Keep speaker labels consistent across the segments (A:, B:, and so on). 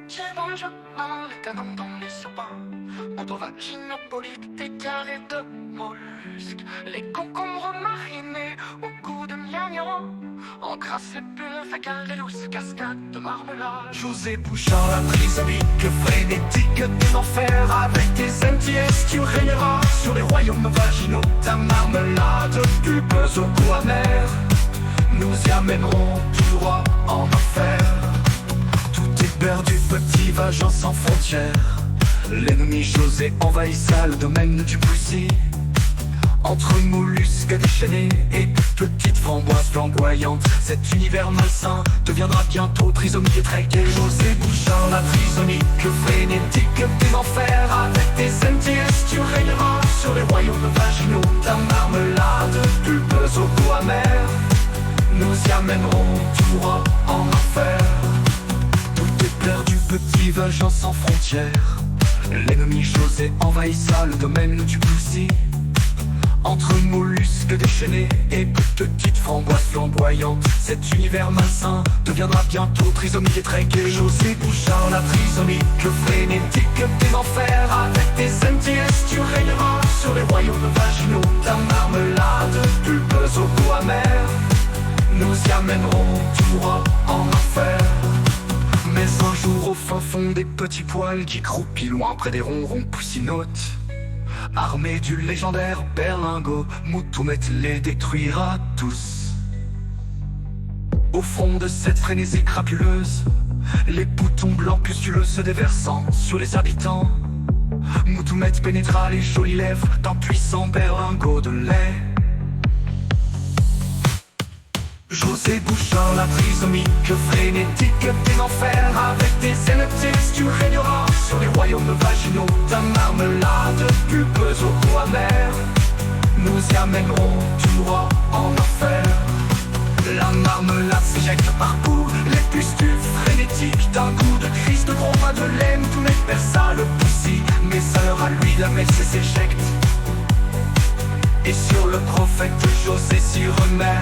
A: J'ai mangé les canons dans les serpents, endovaginopolite, des carrés de mollusques, les concombres marinés au goût de miagnon, en grâce et bulles fécales et douces cascades de marmelade.
B: José Bouchard, la trisomique frénétique des enfers, avec tes MTS tu régneras sur les royaumes vaginaux. Ta marmelade pulpeuse au goût amer, nous y amènerons tout droit en enfer. Tout est perdu, petit vagin sans frontières. L'ennemi José envahissa le domaine du Poussy. Entre mollusques déchaînés et petites framboises flamboyantes, cet univers malsain deviendra bientôt trisomie et trek. Et José Bouchard, la trisomique frénétique des enfers, avec tes MTS tu régneras sur les royaumes vaginaux. Ta marmelade pulpeuse au goût amer, nous y amènerons tout droit en enfer. Tout est perdu, petit vagin sans frontières. L'ennemi José envahissa le domaine du Poussy. Entre mollusques déchaînés et petites framboises flamboyantes, cet univers malsain deviendra bientôt trisomie et trek. Et José Bouchard, la trisomique frénétique des enfers, avec tes MTS tu régneras sur les royaumes vaginaux. Ta marmelade pulpeuse au goût amer, nous y amènerons tout droit en enfer. Mais un jour au fin fond des petits poils qui croupit loin près des ronrons poussinotes, armé du légendaire berlingot, Moutoumet les détruira tous. Au fond de cette frénésie crapuleuse, les boutons blancs pustuleux se déversant sur les habitants, Moutoumet pénétra les jolies lèvres d'un puissant berlingot de lait. José Bouchard, la trisomique frénétique des enfers, avec tes MTS tu régneras sur les royaumes vaginaux. Ta marmelade pulpeuse au goût amer, nous y amènerons tout droit en enfer. La marmelade s'éjecte par bout, les pustules frénétiques d'un goût de crise de gros bras de laine. Tout mec perça le Poussy, mais à l'heure à lui la messe s'éjecte. Et sur le prophète José s'y remet.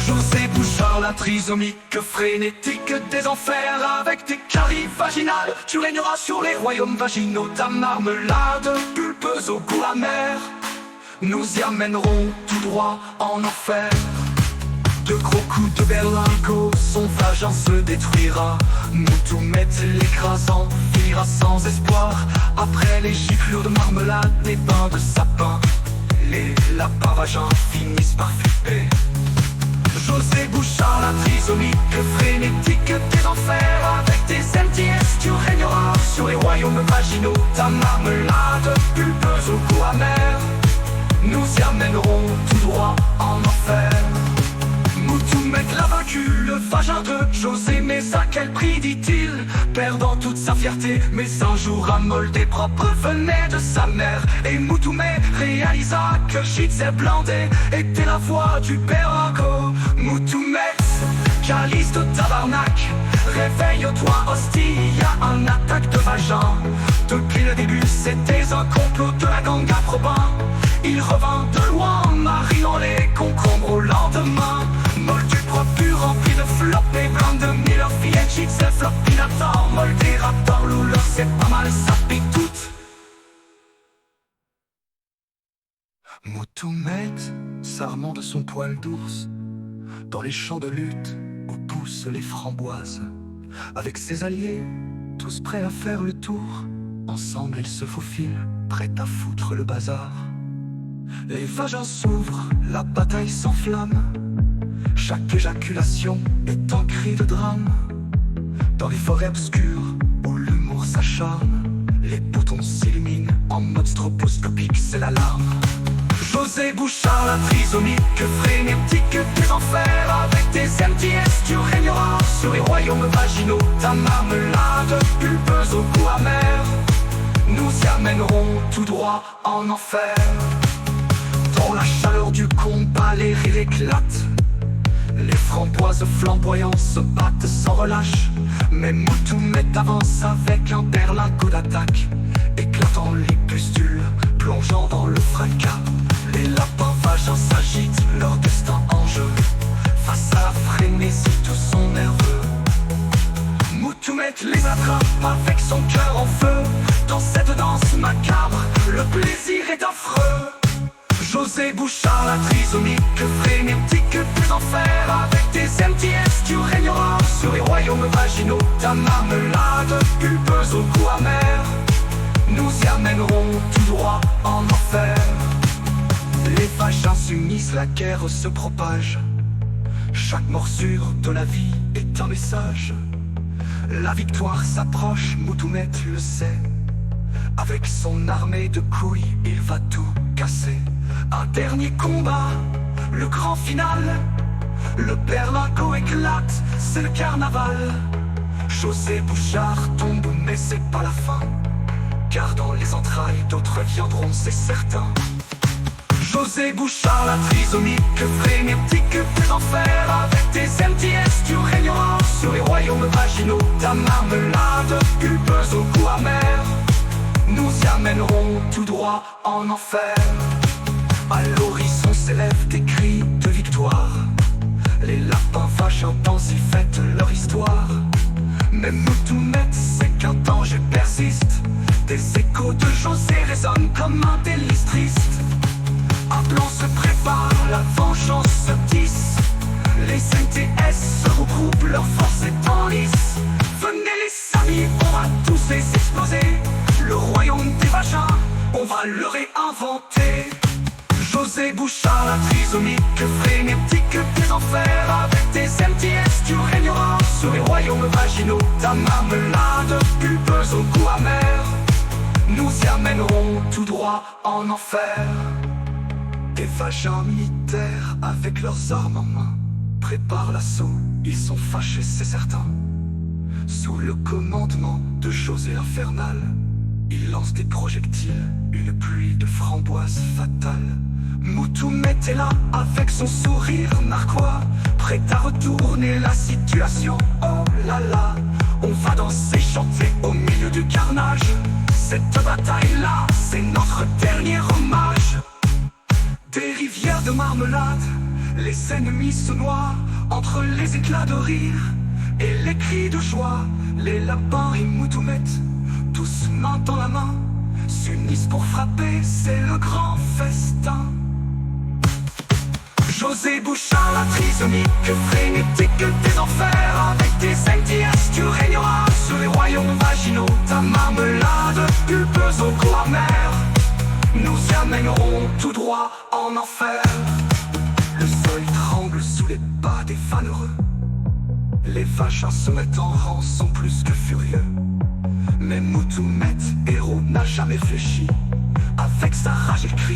B: José Bouchard, la trisomique frénétique des enfers, avec tes caries vaginales tu régneras sur les royaumes vaginaux. Ta marmelade pulpeuse au goût amer, nous y amènerons tout droit en enfer. De gros coups de berlingot, son vagin se détruira, Moutoumet l'écrasant finira sans espoir. Après les giflures de marmelade, les bains de sapin, les lapins vagins finissent par flipper. José Bouchard, la trisomique frénétique des enfers, avec tes MTS tu régneras sur les royaumes vaginaux. Ta marmelade pulpeuse au goût amer, nous y amènerons tout droit en enfer. Moutoumet l'a vaincu, le vagin de José, mais à quel prix, dit-il, perdant toute sa fierté. Mais un jour un molde propre venait de sa mère, et Moutoumet réalisa que Gitzer Blandé était la voix du berlingot. Moutoumet, calice de tabarnak, réveille-toi hostie, y a un attaque de vagin. Depuis le début c'était un complot de la gang à Probin. Il revint de loin, mariant les concombres au lendemain. Moldu propre rempli de flop et blanc de mille fillettes, Gitzer flopinator, moldé raptor, louleur, c'est pas mal, ça pique toutes. Moutoumet, s'armant de son poil d'ours, dans les champs de lutte où poussent les framboises, avec ses alliés, tous prêts à faire le tour, ensemble ils se faufilent, prêts à foutre le bazar. Les vagins s'ouvrent, la bataille s'enflamme, chaque éjaculation est un cri de drame. Dans les forêts obscures où l'humour s'acharne, les boutons s'illuminent en mode stroposcopique, c'est l'alarme. José Bouchard, la trisomique frénétique des enfers, avec tes MTS tu régneras sur les royaumes vaginaux. Ta marmelade pulpeuse au goût amer, nous y amènerons tout droit en enfer. Dans la chaleur du combat, les rires éclatent, les framboises flamboyantes se battent sans relâche. Mais Moutoumet avance avec un berlingot d'attaque, éclatant les pustules, plongeant dans le fracas. Les lapins vagins s'agitent, leur destin en jeu, face à la frénésie, tous sont nerveux. Moutoumet les attrape avec son cœur en feu. Dans cette danse macabre, le plaisir est affreux. José Bouchard, la trisomique frénétique des enfers. Avec tes MTS, tu régneras sur les royaumes vaginaux. Ta marmelade pulpeuse au goût amer nous y amèneront tout droit en enfer. Les vagins s'unissent, la guerre se propage. Chaque morsure de la vie est un message. La victoire s'approche, Moutoumet le sait. Avec son armée de couilles, il va tout casser. Un dernier combat, le grand final. Le berlingot éclate, c'est le carnaval. José Bouchard tombe, mais c'est pas la fin. Car dans les entrailles, d'autres viendront, c'est certain. José Bouchard, la trisomique frénétique des enfers. Avec tes MTS, tu régneras sur les royaumes vaginaux. Ta marmelade pulpeuse au goût amer nous y amèneront tout droit en enfer. À l'horizon s'élèvent des cris de victoire. Les lapins vagins dansent, ils fêtent leur histoire. Mais Moutoumet sait qu'un danger persiste. Des échos de José résonnent comme un délice triste. Un plan se prépare, la vengeance se tisse. Les NTS se regroupent, leur force est en lice. Venez les amis, on va tous les exploser. Le royaume des vagins, on va le réinventer. José Bouchard, la trisomique frénétique des enfers. Avec tes MTS, tu régneras sur les royaumes vaginaux. Ta marmelade pulpeuse au goût amer nous y amèneront tout droit en enfer. Des vagins militaires avec leurs armes en main préparent l'assaut, ils sont fâchés, c'est certain. Sous le commandement de José l'Infernal, il lance des projectiles, une pluie de framboises fatales. Moutoumet est là avec son sourire narquois, prêt à retourner la situation. Oh là là, on va danser, chanter au milieu du carnage. Cette bataille-là, c'est notre dernier hommage. Des rivières de marmelade, les ennemis se noient entre les éclats de rire et les cris de joie. Les lapins et Moutoumet, tous main dans la main, s'unissent pour frapper, c'est le grand festin. José Bouchard, la trisomique frénétique des enfers. Avec tes MTS, tu régneras sur les royaumes vaginaux. Ta marmelade pulpeuse au goût amer nous y amèneront tout droit en enfer. Le sol tremble sous les pas des valeureux. Les vagins se mettent en rang, sont plus que furieux. Mais Moutoumet, héros, n'a jamais fléchi. Avec sa rage il crie,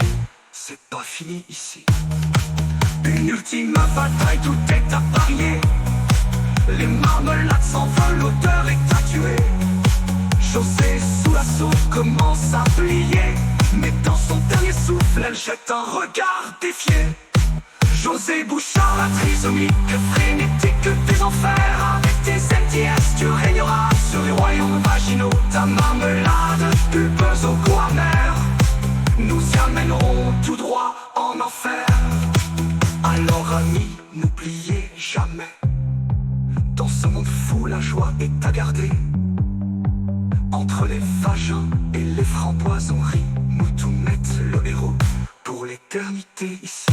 B: c'est pas fini ici. Une ultime bataille, tout est à parier. Les marmelades s'envolent, l'odeur est à tuer. José sous l'assaut commence à plier. Mais dans son dernier souffle, elle jette un regard défié. José Bouchard, la trisomique frénétique des enfers. Avec tes MTS, tu régneras sur les royaumes vaginaux. Ta marmelade pulpeuse au goût amer nous y amèneront tout droit en enfer. Alors amis, n'oubliez jamais, dans ce monde fou, la joie est à garder. Entre les vagins et les framboises, on rit. Moutoumet, le héros, pour l'éternité ici.